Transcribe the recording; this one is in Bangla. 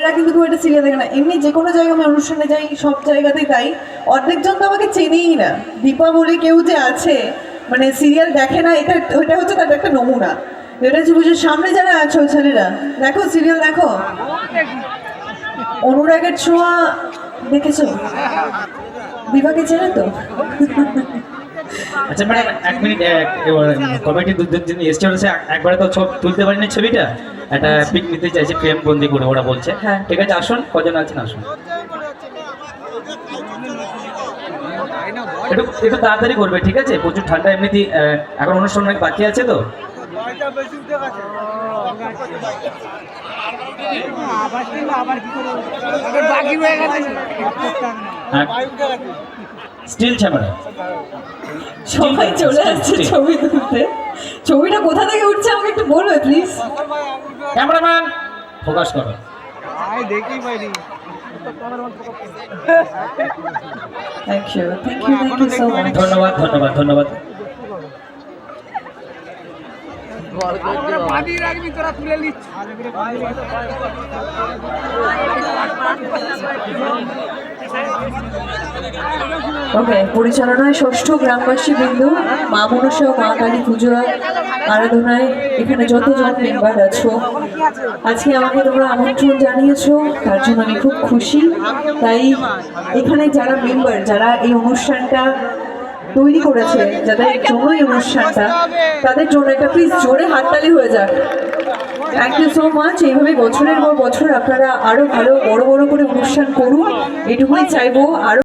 ছেলেরা কিন্তু খুব একটা সিরিয়াল দেখে না, এমনি যে কোনো জায়গায় আমি অনুষ্ঠানে যাই সব জায়গাতেই তাই, অর্ধেকজন তো আমাকে চেনেই না। দীপা বলে কেউ যে আছে মানে সিরিয়াল দেখে না, ওইটা হচ্ছে তাদের একটা নমুনা। এটা হচ্ছে বুঝে সামনে যারা আছো ছেলেরা, দেখো সিরিয়াল দেখো, অনুরাগের ছোঁয়া দেখেছো? দীপাকে চেনে তো? আচ্ছা ম্যাডাম এক মিনিট, কমিটি দুজন এসছে হচ্ছে একবারে তো সব তুলতে পারিনি ছবিটা, একটা পিক নিতে চাইছে প্রেম বন্দি করে ওরা বলছে। হ্যাঁ। ঠিক আছে আসুন, কজন আছেন আসুন, একটু একটু তাড়াতাড়ি করবে ঠিক আছে, প্রচুর ঠান্ডা এমনিতেই, এখন অনুষ্ঠান অনেক বাকি আছে তো। স্টিল ক্যামেরা সবাই চলে আসছে ছবি তুলতে। ছবিটা কোথা থেকে উঠছে আমাকে একটু বলবে প্লিজ? ক্যামেরাম্যান ফোকাস করো। Thank you so much. ধন্যবাদ ধন্যবাদ ধন্যবাদ। ওকে, পরিচালনায় ষষ্ঠ গ্রামবাসী বৃন্দ, মা মনসা ও মা কালী পুজো আরাধনায় এখানে যতজন মেম্বার আছো, আজকে আমাকে তোমরা আমন্ত্রণ জানিয়েছো, তার জন্য আমি খুব খুশি। তাই এখানে যারা মেম্বার, যারা এই অনুষ্ঠানটা তৈরি করেছে, যাদের জন্য এই অনুষ্ঠানটা, তাদের জন্য একটা প্লিজ জোরে হাততালি হয়ে যাক। Thank you so much. এইভাবে বছরের পর বছর আপনারা আরো ভালো বড় বড় করে অনুষ্ঠান করুন, এটুকুই চাইবো। আরো